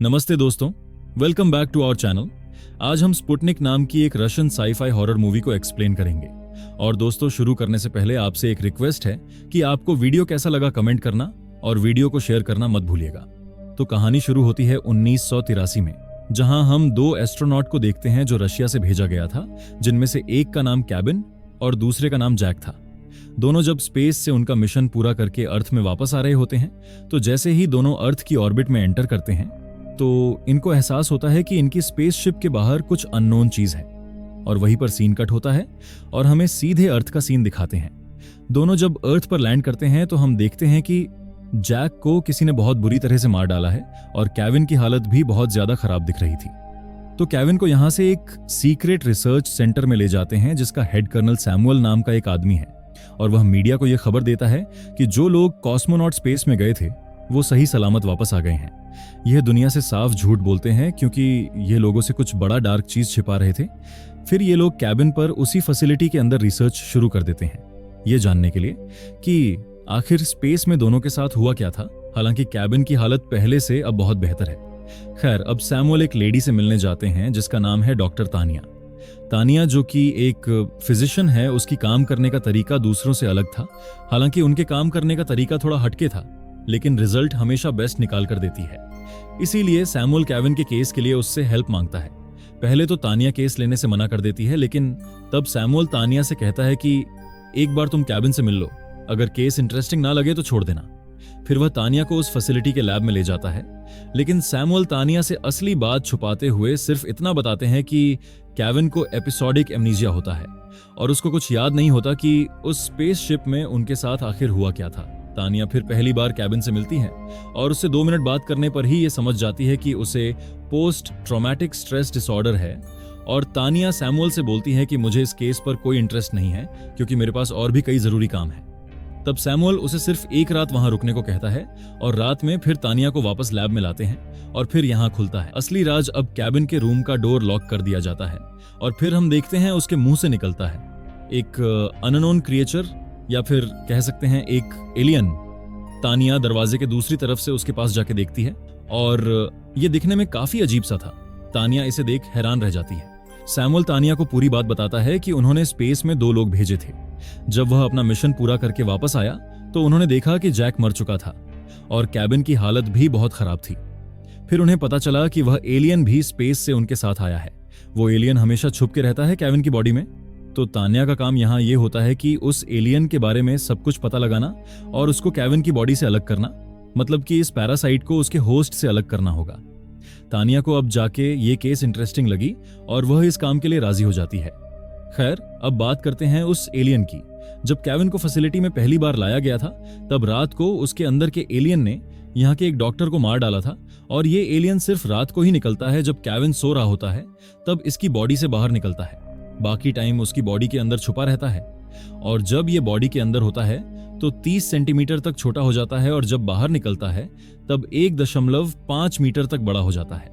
नमस्ते दोस्तों, welcome back to our channel. आज हम स्पुतनिक नाम की एक रशियन साईफाई हॉरर मूवी को एक्सप्लेन करेंगे। और दोस्तों, शुरू करने से पहले आपसे एक रिक्वेस्ट है कि आपको वीडियो कैसा लगा कमेंट करना और वीडियो को शेयर करना मत भूलिएगा। तो कहानी शुरू होती है 1983 में, जहां हम दो एस्ट्रोनॉट को देखते हैं जो रशिया से भेजा गया था, जिनमें से एक का नाम केविन और दूसरे का नाम जैक था। दोनों जब स्पेस से उनका मिशन पूरा करके अर्थ में वापस आ रहे होते हैं, तो जैसे ही दोनों अर्थ की ऑर्बिट में एंटर करते हैं तो इनको एहसास होता है कि इनकी स्पेसशिप के बाहर कुछ अननोन चीज है। और वहीं पर सीन कट होता है और हमें सीधे अर्थ का सीन दिखाते हैं। दोनों जब अर्थ पर लैंड करते हैं तो हम देखते हैं कि जैक को किसी ने बहुत बुरी तरह से मार डाला है और केविन की हालत भी बहुत ज्यादा खराब दिख रही थी। तो केविन को यहां से एक सीक्रेट रिसर्च सेंटर में ले जाते हैं, जिसका हेड कर्नल सैमुअल नाम का एक आदमी है। और वह मीडिया को यह खबर देता है कि जो लोग कॉस्मोनॉट स्पेस में गए थे वो सही सलामत वापस आ गए हैं। यह दुनिया से साफ झूठ बोलते हैं क्योंकि ये लोगों से कुछ बड़ा डार्क चीज छिपा रहे थे। फिर ये लोग केबिन पर उसी फैसिलिटी के अंदर रिसर्च शुरू कर देते हैं, ये जानने के लिए कि आखिर स्पेस में दोनों के साथ हुआ क्या था। हालांकि केबिन की हालत पहले से अब बहुत बेहतर है। खैर, अब सैमुअल एक लेडी से मिलने जाते हैं जिसका नाम है डॉक्टर तानिया। तानिया, जो कि एक फिजिशियन है, उसकी काम करने का तरीका दूसरों से अलग था। हालांकि उनके काम करने का तरीका थोड़ा हटके था, लेकिन रिजल्ट हमेशा बेस्ट निकाल कर देती है। इसीलिए सैमुअल केविन के केस के लिए उससे हेल्प मांगता है। पहले तो तानिया केस लेने से मना कर देती है, लेकिन तब सैमुअल तानिया से कहता है कि एक बार तुम केविन से मिल लो, अगर केस इंटरेस्टिंग ना लगे तो छोड़ देना। फिर वह तानिया को उस फैसिलिटी के लैब में ले जाता है, लेकिन सैमुअल तानिया से असली बात छुपाते हुए सिर्फ इतना बताते हैं कि केविन को एपिसोडिक एमनीजिया होता है और उसको कुछ याद नहीं होता कि उस स्पेसशिप में उनके साथ आखिर हुआ क्या था। तानिया फिर पहली बार केविन से मिलती है और उससे 2 मिनट बात करने पर ही ये समझ जाती है कि उसे पोस्ट ट्रॉमेटिक स्ट्रेस डिसऑर्डर है। और तानिया सैमुअल से बोलती है कि मुझे इस केस पर कोई इंटरेस्ट नहीं है क्योंकि मेरे पास और भी कई जरूरी काम है। तब सैमुअल उसे सिर्फ एक रात वहां रुकने को कहता है और रात में फिर तानिया को वापस लैब में लाते हैं और फिर यहां खुलता है असली राज। अब केबिन के रूम का डोर लॉक कर दिया जाता है और फिर हम देखते हैं उसके मुंह से निकलता है एक अननोन क्रिएचर, या फिर कह सकते हैं एक एलियन। तानिया दरवाजे के दूसरी तरफ से उसके पास जाके देखती है और ये दिखने में काफी अजीब सा था। तानिया इसे देख हैरान रह जाती है। सैमुअल तानिया को पूरी बात बताता है कि उन्होंने स्पेस में 2 लोग भेजे थे। जब वह अपना मिशन पूरा करके वापस आया तो उन्होंने देखा कि जैक मर चुका था और केबिन की हालत भी बहुत खराब थी। फिर उन्हें पता चला कि वह एलियन भी स्पेस से उनके साथ आया है। वो एलियन हमेशा छुप के रहता है केविन की बॉडी में। तो तानिया का काम यहाँ ये होता है कि उस एलियन के बारे में सब कुछ पता लगाना और उसको केविन की बॉडी से अलग करना, मतलब कि इस पैरासाइट को उसके होस्ट से अलग करना होगा। तानिया को अब जाके ये केस इंटरेस्टिंग लगी और वह इस काम के लिए राजी हो जाती है। खैर, अब बात करते हैं उस एलियन की। जब केविन को फैसिलिटी में पहली बार लाया गया था, तब रात को उसके अंदर के एलियन ने यहाँ के एक डॉक्टर को मार डाला था। और ये एलियन सिर्फ रात को ही निकलता है, जब केविन सो रहा होता है तब इसकी बॉडी से बाहर निकलता है। बाकी टाइम उसकी बॉडी के अंदर छुपा रहता है और जब ये बॉडी के अंदर होता है तो 30 सेंटीमीटर तक छोटा हो जाता है और जब बाहर निकलता है तब 1.5 मीटर तक बड़ा हो जाता है।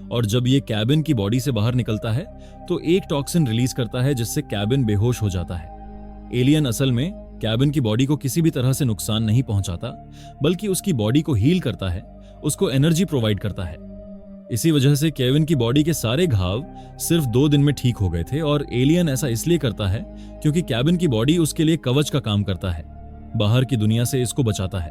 और जब ये केबिन की बॉडी से बाहर निकलता है तो एक टॉक्सिन रिलीज करता है जिससे केबिन बेहोश हो जाता है। एलियन असल में केबिन की बॉडी को किसी भी तरह से नुकसान नहीं पहुंचाता, बल्कि उसकी बॉडी को हील करता है, उसको एनर्जी प्रोवाइड करता है। इसी वजह से केविन की बॉडी के सारे घाव सिर्फ 2 दिन में ठीक हो गए थे। और एलियन ऐसा इसलिए करता है क्योंकि केबिन की बॉडी उसके लिए कवच का काम करता है, बाहर की दुनिया से इसको बचाता है।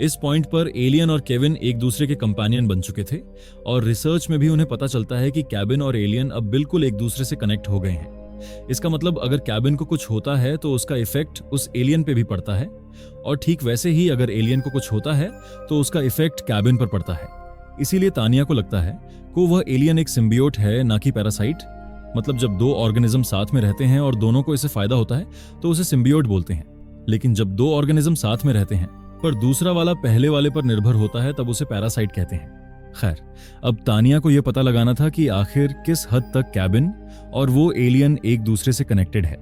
इस पॉइंट पर एलियन और केविन एक दूसरे के कंपेनियन बन चुके थे और रिसर्च में भी उन्हें पता चलता है कि केबिन और एलियन अब बिल्कुल एक दूसरे से कनेक्ट हो गए हैं। इसका मतलब अगर केबिन को कुछ होता है तो उसका इफेक्ट उस एलियन पे भी पड़ता है, और ठीक वैसे ही अगर एलियन को कुछ होता है तो उसका इफेक्ट केबिन पर पड़ता है। इसीलिए तानिया को लगता है कि वह एलियन एक सिम्बियोट है, ना कि पैरासाइट। मतलब जब 2 ऑर्गेनिज्म साथ में रहते हैं और दोनों को इससे फायदा होता है तो उसे सिम्बियोट बोलते हैं। लेकिन जब 2 ऑर्गेनिज्म साथ में रहते हैं पर दूसरा वाला पहले वाले पर निर्भर होता है तब उसे पैरासाइट कहते हैं। खैर, अब तानिया को यह पता लगाना था कि आखिर किस हद तक केबिन और वो एलियन एक दूसरे से कनेक्टेड है,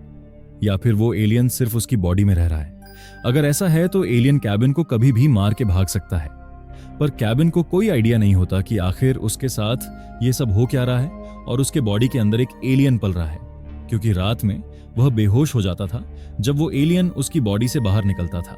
या फिर वो एलियन सिर्फ उसकी बॉडी में रह रहा है। अगर ऐसा है तो एलियन केबिन को कभी भी मार के भाग सकता है, पर केबिन को कोई आइडिया नहीं होता कि आखिर उसके साथ ये सब हो क्या रहा है और उसके बॉडी के अंदर एक एलियन पल रहा है, क्योंकि रात में वह बेहोश हो जाता था जब वो एलियन उसकी बॉडी से बाहर निकलता था।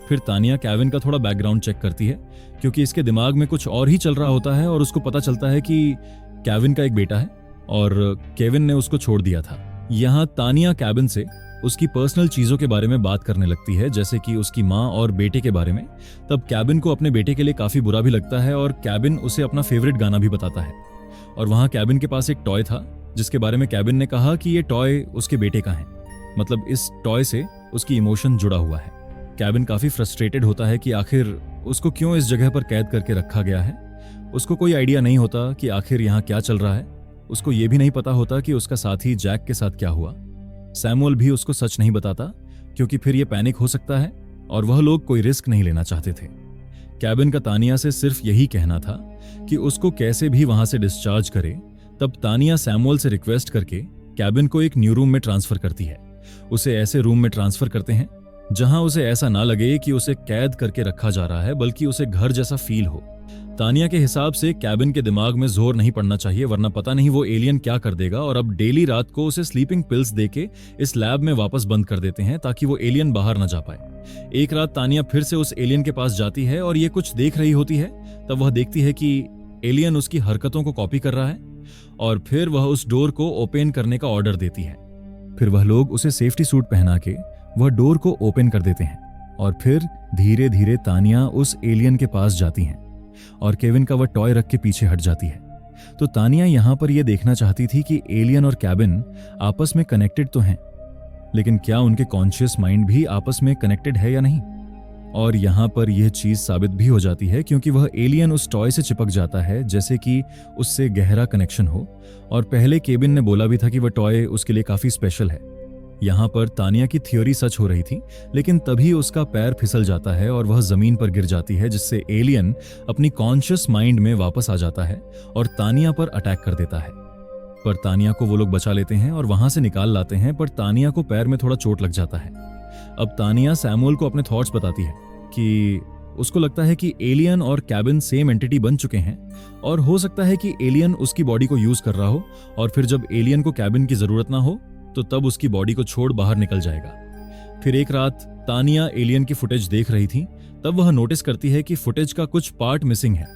फिर तानिया केविन का थोड़ा बैकग्राउंड चेक करती है, क्योंकि इसके दिमाग में कुछ और ही चल रहा होता है और उसको पता चलता है कि केविन का एक बेटा है और केविन ने उसको छोड़ दिया था। यहाँ तानिया केविन से उसकी पर्सनल चीजों के बारे में बात करने लगती है, जैसे कि उसकी माँ और बेटे के बारे में। तब केविन को अपने बेटे के लिए काफी बुरा भी लगता है और केविन उसे अपना फेवरेट गाना भी बताता है। और वहाँ केविन के पास एक टॉय था जिसके बारे में केविन ने कहा कि ये टॉय उसके बेटे का है, मतलब इस टॉय से उसकी इमोशन जुड़ा हुआ है। केविन काफी फ्रस्ट्रेटेड होता है कि आखिर उसको क्यों इस जगह पर कैद करके रखा गया है। उसको कोई आइडिया नहीं होता कि आखिर यहाँ क्या चल रहा है। उसको ये भी नहीं पता होता कि उसका साथी जैक के साथ क्या हुआ। सैमुअल भी उसको सच नहीं बताता, क्योंकि फिर ये पैनिक हो सकता है और वह लोग कोई रिस्क नहीं लेना चाहते थे। केविन का तानिया से सिर्फ यही कहना था कि उसको कैसे भी वहां से डिस्चार्ज करे। तब तानिया सैमुअल से रिक्वेस्ट करके केविन को एक न्यू रूम में ट्रांसफर करती है। उसे ऐसे रूम में ट्रांसफर करते हैं जहां उसे ऐसा ना लगे कि उसे कैद करके रखा जा रहा है, बल्कि उसे घर जैसा फील हो। तानिया के हिसाब से केविन के दिमाग में जोर नहीं पड़ना चाहिए, वरना पता नहीं वो एलियन क्या कर देगा। और अब डेली रात को उसे स्लीपिंग पिल्स देके इस लैब में वापस बंद कर देते हैं ताकि वो एलियन बाहर न जा पाए। एक रात तानिया फिर से उस एलियन के पास जाती है और ये कुछ देख रही होती है। तब वह देखती है कि एलियन उसकी हरकतों को कॉपी कर रहा है और फिर वह उस डोर को ओपन करने का ऑर्डर देती है। फिर वह लोग उसे सेफ्टी सूट पहना के वह डोर को ओपन कर देते हैं और फिर धीरे धीरे तानिया उस एलियन के पास जाती हैं और केविन का वह टॉय रख के पीछे हट जाती है। तो तानिया यहां पर यह देखना चाहती थी कि एलियन और केविन आपस में कनेक्टेड तो हैं, लेकिन क्या उनके कॉन्शियस माइंड भी आपस में कनेक्टेड है या नहीं। और यहां पर यह चीज साबित भी हो जाती है, क्योंकि वह एलियन उस टॉय से चिपक जाता है जैसे कि उससे गहरा कनेक्शन हो। और पहले केविन ने बोला भी था कि वह टॉय उसके लिए काफी स्पेशल है। यहां पर तानिया की थ्योरी सच हो रही थी, लेकिन तभी उसका पैर फिसल जाता है और वह जमीन पर गिर जाती है, जिससे एलियन अपनी कॉन्शियस माइंड में वापस आ जाता है और तानिया पर अटैक कर देता है। पर तानिया को वो लोग बचा लेते हैं और वहां से निकाल लाते हैं, पर तानिया को पैर में थोड़ा चोट लग जाता है। अब तानिया सैमुअल को अपने थॉट्स बताती है कि उसको लगता है कि एलियन और केविन सेम एंटिटी बन चुके हैं और हो सकता है कि एलियन उसकी बॉडी को यूज कर रहा हो और फिर जब एलियन को केविन की जरूरत ना हो तो तब उसकी बॉडी को छोड़ बाहर निकल जाएगा। फिर एक रात तानिया एलियन की फुटेज देख रही थी। तब वह नोटिस करती है कि फुटेज का कुछ पार्ट मिसिंग है,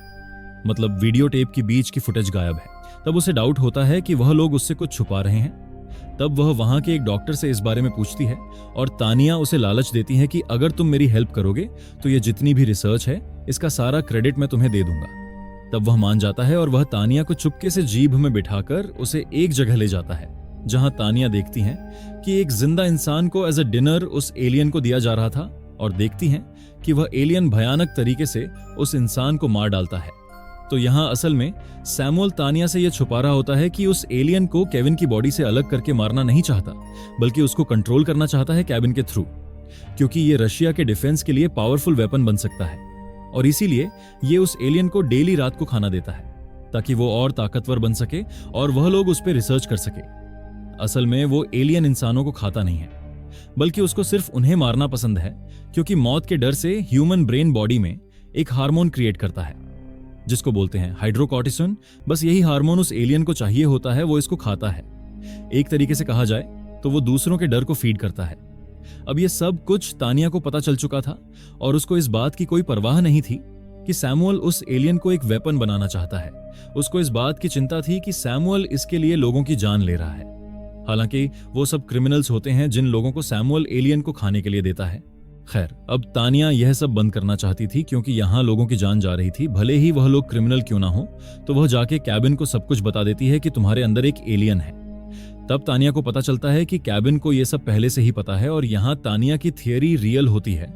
मतलब वीडियो टेप की बीच की फुटेज गायब है। तब उसे डाउट होता है कि वह लोग उससे कुछ छुपा रहे हैं। तब वह वहां के एक डॉक्टर से इस बारे में पूछती है और तानिया उसे लालच देती है कि अगर तुम मेरी हेल्प करोगे तो ये जितनी भी रिसर्च है इसका सारा क्रेडिट मैं तुम्हें दे दूंगा। तब वह मान जाता है और वह तानिया को चुपके से जीभ में बिठाकर उसे एक जगह ले जाता है जहां तानिया देखती हैं कि एक जिंदा इंसान को एज अ डिनर उस एलियन को दिया जा रहा था और देखती हैं कि वह एलियन भयानक तरीके से उस इंसान को मार डालता है। तो यहां असल में सैमुअल तानिया से यह छुपा रहा होता है कि उस एलियन को केविन की बॉडी से अलग करके मारना नहीं चाहता, बल्कि उसको कंट्रोल करना चाहता है केविन के थ्रू, क्योंकि ये रशिया के डिफेंस के लिए पावरफुल वेपन बन सकता है। और इसीलिए ये उस एलियन को डेली रात को खाना देता है ताकि वो और ताकतवर बन सके और वह लोग उस पर रिसर्च कर सके। असल में वो एलियन इंसानों को खाता नहीं है, बल्कि उसको सिर्फ उन्हें मारना पसंद है, क्योंकि मौत के डर से ह्यूमन ब्रेन बॉडी में एक हार्मोन क्रिएट करता है जिसको बोलते हैं हाइड्रोकॉर्टिसोन। बस यही हार्मोन उस एलियन को चाहिए होता है, वो इसको खाता है। एक तरीके से कहा जाए तो वो दूसरों के डर को फीड करता है। अब ये सब कुछ तानिया को पता चल चुका था और उसको इस बात की कोई परवाह नहीं थी कि सैमुअल उस एलियन को एक वेपन बनाना चाहता है। उसको इस बात की चिंता थी कि सैमुअल इसके लिए लोगों की जान ले रहा है। हालांकि वो सब क्रिमिनल्स होते हैं जिन लोगों को सैमुअल एलियन को खाने के लिए देता है। खैर, अब तानिया यह सब बंद करना चाहती थी, क्योंकि यहां लोगों की जान जा रही थी, भले ही वह लोग क्रिमिनल क्यों ना हो। तो वह जाके केविन को सब कुछ बता देती है कि तुम्हारे अंदर एक एलियन है। तब तानिया को पता चलता है कि केविन को यह सब पहले से ही पता है और यहां तानिया की थियरी रियल होती है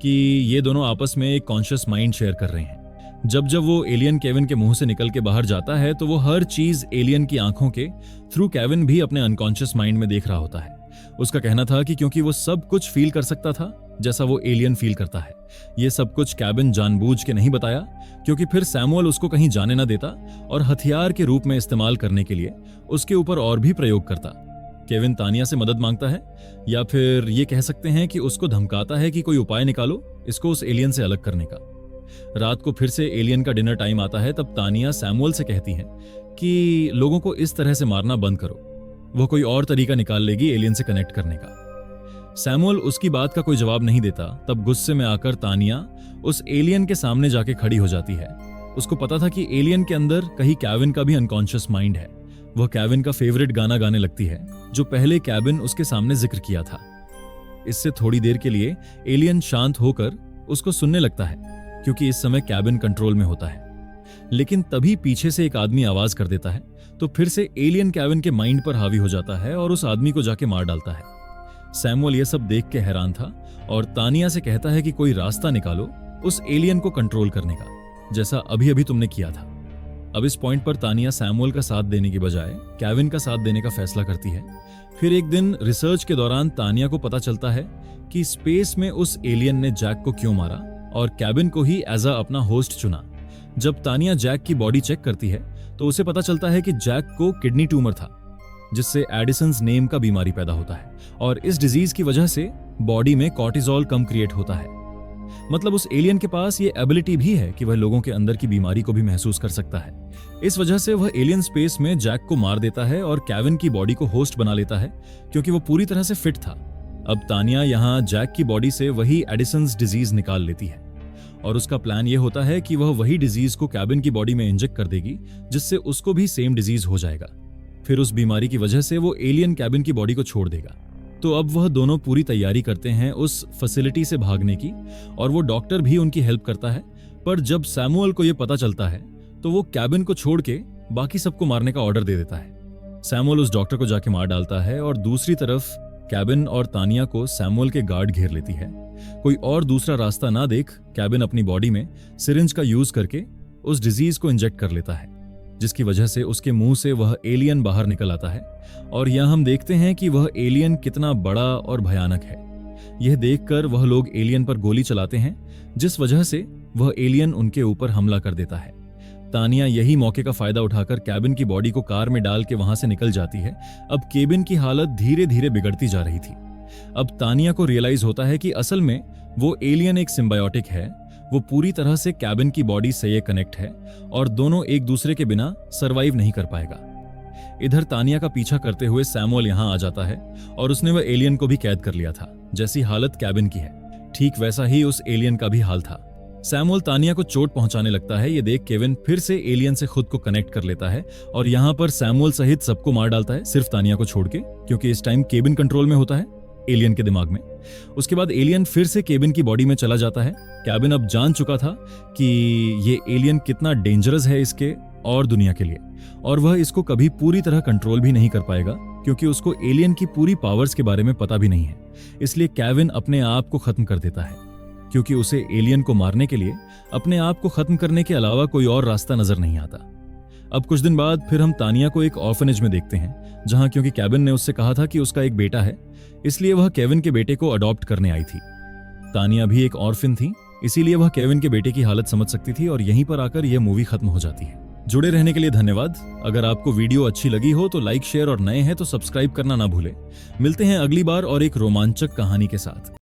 कि ये दोनों आपस में एक कॉन्शियस माइंड शेयर कर रहे हैं। जब जब वो एलियन केविन के मुंह से निकल के बाहर जाता है तो वो हर चीज एलियन की आंखों के थ्रू केविन भी अपने अनकॉन्शियस माइंड में देख रहा होता है। उसका कहना था कि क्योंकि वो सब कुछ फील कर सकता था जैसा वो एलियन फील करता है। ये सब कुछ केविन जानबूझ के नहीं बताया, क्योंकि फिर सैमुअल उसको कहीं जाने ना देता और हथियार के रूप में इस्तेमाल करने के लिए उसके ऊपर और भी प्रयोग करता। केविन तानिया से मदद मांगता है, या फिर ये कह सकते हैं कि उसको धमकाता है कि कोई उपाय निकालो इसको उस एलियन से अलग करने का। रात को फिर से एलियन का डिनर टाइम आता है। तब तानिया सैमुअल से कहती है कि लोगों को इस तरह से मारना बंद करो, वो कोई और तरीका निकाल लेगी एलियन से कनेक्ट करने का। सैमुअल उसकी बात का कोई जवाब नहीं देता। तब गुस्से में आकर तानिया उस एलियन के सामने जाके खड़ी हो जाती है। उसको पता था कि एलियन के अंदर कहीं केविन का भी अनकॉन्शियस माइंड है। वह केविन का फेवरेट गाना गाने लगती है जो पहले केविन उसके सामने जिक्र किया था। इससे थोड़ी देर के लिए एलियन शांत होकर उसको सुनने लगता है क्योंकि इस समय केविन कंट्रोल में होता है। लेकिन तभी पीछे से एक आदमी आवाज कर देता है तो फिर से एलियन केविन के माइंड पर हावी हो जाता है और उस आदमी को जाके मार डालता है। सैमुअल यह सब देख के हैरान था और तानिया से कहता है कि कोई रास्ता निकालो उस एलियन को कंट्रोल करने का, जैसा अभी अभी तुमने किया था। अब इस पॉइंट पर तानिया सैमुअल का साथ देने की बजाय केविन का साथ देने का फैसला करती है। फिर एक दिन रिसर्च के दौरान तानिया को पता चलता है कि स्पेस में उस एलियन ने जैक को क्यों मारा और केविन को ही एज अपना होस्ट चुना। जब तानिया जैक की बॉडी चेक करती है तो उसे पता चलता है कि जैक को किडनी ट्यूमर था, जिससे एडिसन्स नेम का बीमारी पैदा होता है और इस डिजीज की वजह से बॉडी में कॉर्टिजोल कम क्रिएट होता है। मतलब उस एलियन के पास ये एबिलिटी भी है कि वह लोगों के अंदर की बीमारी को भी महसूस कर सकता है। इस वजह से वह एलियन स्पेस में जैक को मार देता है और केविन की बॉडी को होस्ट बना लेता है क्योंकि वो पूरी तरह से फिट था। अब तानिया यहाँ जैक की बॉडी से वही एडिसन्स डिजीज निकाल लेती है और उसका प्लान ये होता है कि वह वही डिजीज को केविन की बॉडी में इंजेक्ट कर देगी जिससे उसको भी सेम डिजीज हो जाएगा। फिर उस बीमारी की वजह से वो एलियन केविन की बॉडी को छोड़ देगा। तो अब वह दोनों पूरी तैयारी करते हैं उस फैसिलिटी से भागने की और वो डॉक्टर भी उनकी हेल्प करता है। पर जब सैमुअल को यह पता चलता है तो वो केविन को छोड़ के बाकी सबको मारने का ऑर्डर दे देता है। सैमुअल उस डॉक्टर को जाके मार डालता है और दूसरी तरफ केविन और तानिया को सैमुअल के गार्ड घेर लेती है। कोई और दूसरा रास्ता ना देख केविन अपनी बॉडी में सिरिंज का यूज करके उस डिजीज को इंजेक्ट कर लेता है, जिसकी वजह से उसके मुंह से वह एलियन बाहर निकल आता है और यहां हम देखते हैं कि वह एलियन कितना बड़ा और भयानक है। यह देखकर वह लोग एलियन पर गोली चलाते हैं, जिस वजह से वह एलियन उनके ऊपर हमला कर देता है। तानिया यही मौके का फायदा उठाकर केविन की बॉडी को कार में डाल के वहां से निकल जाती है। अब केविन की हालत धीरे धीरे बिगड़ती जा रही थी। अब तानिया को रियलाइज होता है कि असल में वो एलियन एक सिम्बायोटिक है। वो पूरी तरह से केविन की बॉडी से ये कनेक्ट है और दोनों एक दूसरे के बिना सरवाइव नहीं कर पाएगा। इधर तानिया का पीछा करते हुए सैमुअल यहां आ जाता है और उसने वह एलियन को भी कैद कर लिया था। जैसी हालत केविन की है ठीक वैसा ही उस एलियन का भी हाल था। सैमुअल तानिया को चोट पहुंचाने लगता है। ये देख केविन फिर से एलियन से खुद को कनेक्ट कर लेता है और यहाँ पर सैमुअल सहित सबको मार डालता है, सिर्फ तानिया को छोड़ के, क्योंकि इस टाइम केविन कंट्रोल में होता है एलियन के दिमाग में। उसके बाद एलियन फिर से केविन की बॉडी में चला जाता है। केविन अब जान चुका था कि ये एलियन कितना डेंजरस है इसके और दुनिया के लिए, और वह इसको कभी पूरी तरह कंट्रोल भी नहीं कर पाएगा क्योंकि उसको एलियन की पूरी पावर्स के बारे में पता भी नहीं है। इसलिए केविन अपने आप को खत्म कर देता है क्योंकि उसे एलियन को मारने के लिए अपने आप को खत्म करने के अलावा कोई और रास्ता नजर नहीं आता। अब कुछ दिन बाद फिर हम तानिया को एक ऑर्फनेज में देखते हैं, जहां क्योंकि केविन ने उससे कहा था कि उसका एक बेटा है, इसलिए वह केविन के बेटे को अडॉप्ट करने आई थी। तानिया भी एक ऑर्फिन थी, इसीलिए वह केविन के बेटे की हालत समझ सकती थी और यहीं पर आकर यह मूवी खत्म हो जाती है। जुड़े रहने के लिए धन्यवाद। अगर आपको वीडियो अच्छी लगी हो तो लाइक, शेयर और नए हैं तो सब्सक्राइब करना ना भूलें। मिलते हैं अगली बार और एक रोमांचक कहानी के साथ।